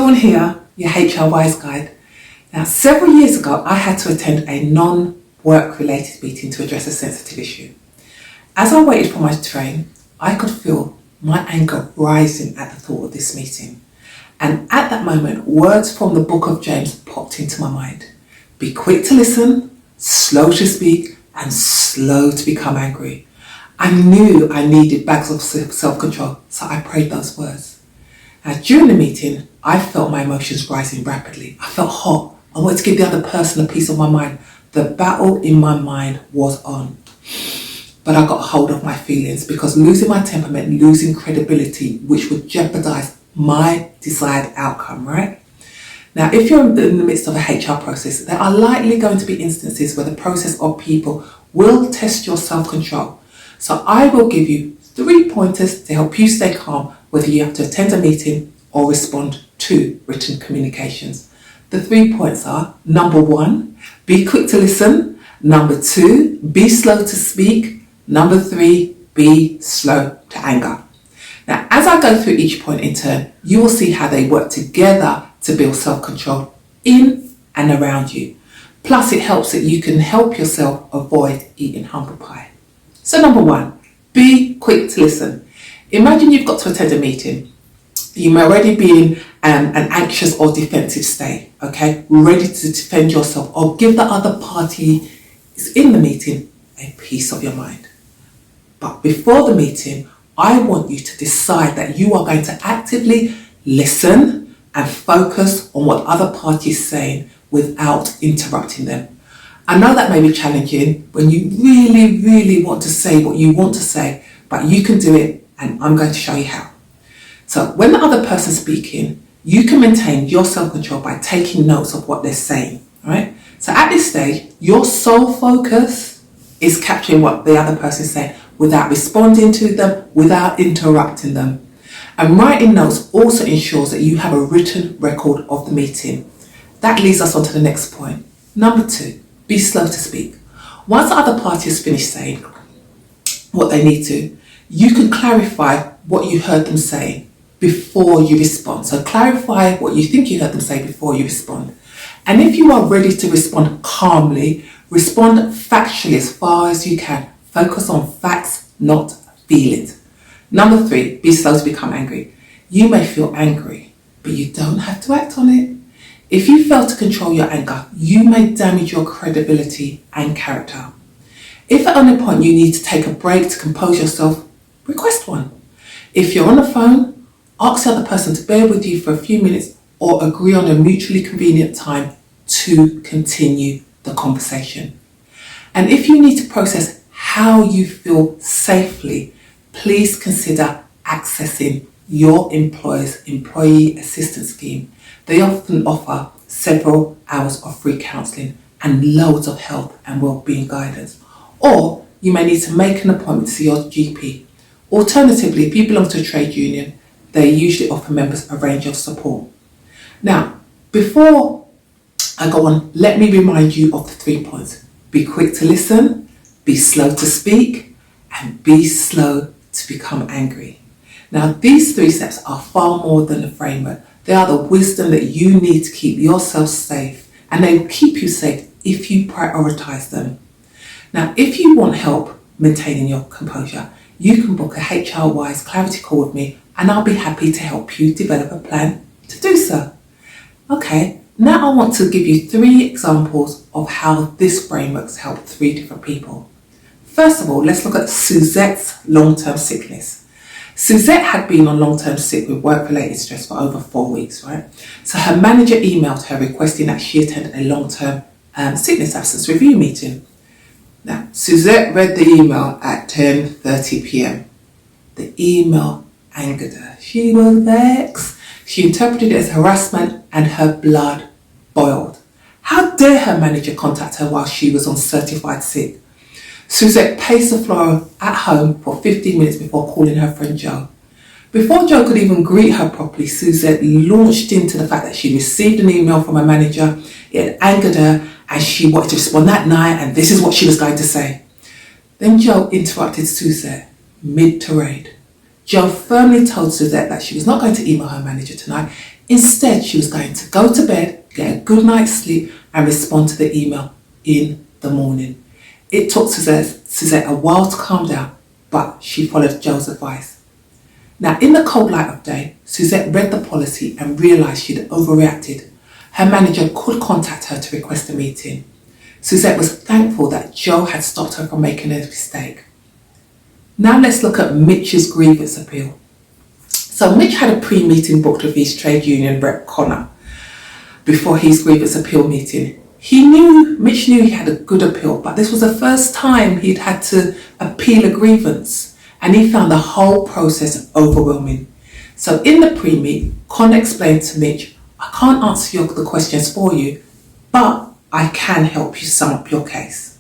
Dawn here, your HR Wise Guide. Now, several years ago, I had to attend a non-work related meeting to address a sensitive issue. As I waited for my train, I could feel my anger rising at the thought of this meeting. And at that moment, words from the book of James popped into my mind. Be quick to listen, slow to speak, and slow to become angry. I knew I needed bags of self-control, so I prayed those words. Now, during the meeting, I felt my emotions rising rapidly. I felt hot. I wanted to give the other person a piece of my mind. The battle in my mind was on. But I got hold of my feelings because losing my temper meant losing credibility, which would jeopardize my desired outcome, right? Now, if you're in the midst of a HR process, there are likely going to be instances where the process or people will test your self-control. So I will give you 3 pointers to help you stay calm, whether you have to attend a meeting or respond to written communications. The 3 points are: number 1, be quick to listen. Number 2, be slow to speak. Number 3, be slow to anger. Now, as I go through each point in turn, you will see how they work together to build self-control in and around you. Plus, it helps that you can help yourself avoid eating humble pie. So number 1, be quick to listen. Imagine you've got to attend a meeting. You may already be in an anxious or defensive state, okay? Ready to defend yourself or give the other party is in the meeting a piece of your mind. But before the meeting, I want you to decide that you are going to actively listen and focus on what other party is saying without interrupting them. I know that may be challenging when you really, really want to say what you want to say, but you can do it, and I'm going to show you how. So when the other person's speaking, you can maintain your self-control by taking notes of what they're saying, all right? So at this stage, your sole focus is capturing what the other person is saying without responding to them, without interrupting them. And writing notes also ensures that you have a written record of the meeting. That leads us on to the next point. Number 2, be slow to speak. Once the other party has finished saying what they need to, you can clarify what you heard them say before you respond. So clarify what you think you heard them say before you respond. And if you are ready to respond calmly, respond factually as far as you can. Focus on facts, not feelings. Number 3, be slow to become angry. You may feel angry, but you don't have to act on it. If you fail to control your anger, you may damage your credibility and character. If at any point you need to take a break to compose yourself, request one. If you're on the phone, ask the other person to bear with you for a few minutes or agree on a mutually convenient time to continue the conversation. And if you need to process how you feel safely, please consider accessing your employer's employee assistance scheme. They often offer several hours of free counselling and loads of health and wellbeing guidance. Or you may need to make an appointment to see your GP. Alternatively, if you belong to a trade union, they usually offer members a range of support. Now, before I go on, let me remind you of the 3 points. Be quick to listen, be slow to speak, and be slow to become angry. Now, these 3 steps are far more than a framework. They are the wisdom that you need to keep yourself safe, and they will keep you safe if you prioritize them. Now, if you want help maintaining your composure, you can book a HR Wise Clarity call with me, and I'll be happy to help you develop a plan to do so. Okay, now I want to give you 3 examples of how this framework's helped 3 different people. First of all, let's look at Suzette's long-term sickness. Suzette had been on long-term sick with work-related stress for over 4 weeks, right? So her manager emailed her requesting that she attend a long-term sickness absence review meeting. Now, Suzette read the email at 10:30 p.m. The email angered her. She was vexed. She interpreted it as harassment and her blood boiled. How dare her manager contact her while she was on certified sick? Suzette paced the floor at home for 15 minutes before calling her friend Joe. Before Joe could even greet her properly, Suzette launched into the fact that she received an email from her manager. It had angered her and she wanted to respond that night, and this is what she was going to say. Then Joe interrupted Suzette mid-tirade. Joe firmly told Suzette that she was not going to email her manager tonight. Instead, she was going to go to bed, get a good night's sleep, and respond to the email in the morning. It took Suzette a while to calm down, but she followed Joe's advice. Now, in the cold light of day, Suzette read the policy and realised she'd overreacted. Her manager could contact her to request a meeting. Suzette was thankful that Joe had stopped her from making a mistake. Now let's look at Mitch's grievance appeal. So Mitch had a pre-meeting booked with his trade union rep Connor before his grievance appeal meeting. Mitch knew he had a good appeal, but this was the first time he'd had to appeal a grievance, and he found the whole process overwhelming. So in the pre-meet, Connor explained to Mitch, I can't answer the questions for you, but I can help you sum up your case.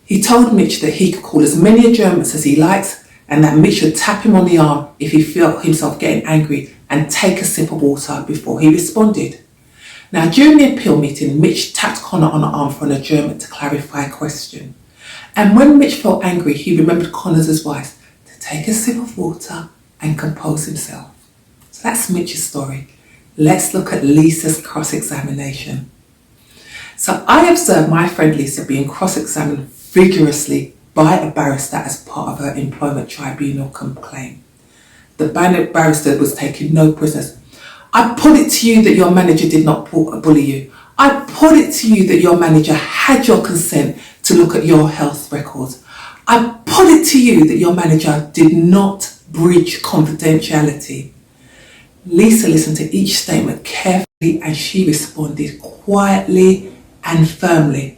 He told Mitch that he could call as many adjournments as he likes, and that Mitch would tap him on the arm if he felt himself getting angry and take a sip of water before he responded. Now, during the appeal meeting, Mitch tapped Connor on the arm for an adjournment to clarify a question. And when Mitch felt angry, he remembered Connor's advice to take a sip of water and compose himself. So that's Mitch's story. Let's look at Lisa's cross-examination. So I observed my friend Lisa being cross-examined vigorously by a barrister as part of her employment tribunal complaint. The barrister was taking no prisoners. I put it to you that your manager did not bully you. I put it to you that your manager had your consent to look at your health records. I put it to you that your manager did not breach confidentiality. Lisa listened to each statement carefully and she responded quietly and firmly.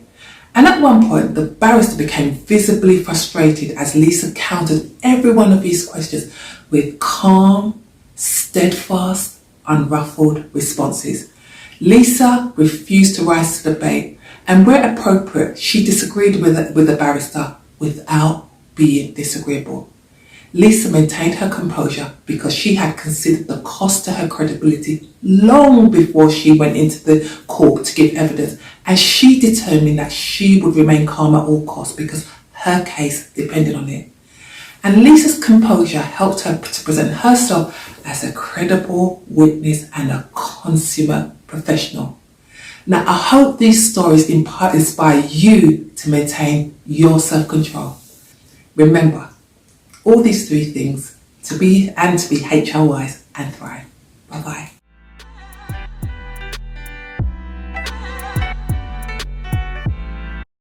And at one point, the barrister became visibly frustrated as Lisa countered every one of his questions with calm, steadfast, unruffled responses. Lisa refused to rise to the bait, and where appropriate, she disagreed with the barrister without being disagreeable. Lisa maintained her composure because she had considered the cost to her credibility long before she went into the court to give evidence, and she determined that she would remain calm at all costs because her case depended on it. And Lisa's composure helped her to present herself as a credible witness and a consummate professional. Now, I hope these stories inspire you to maintain your self-control. Remember, all these three things, to be HR wise and thrive. Bye-bye.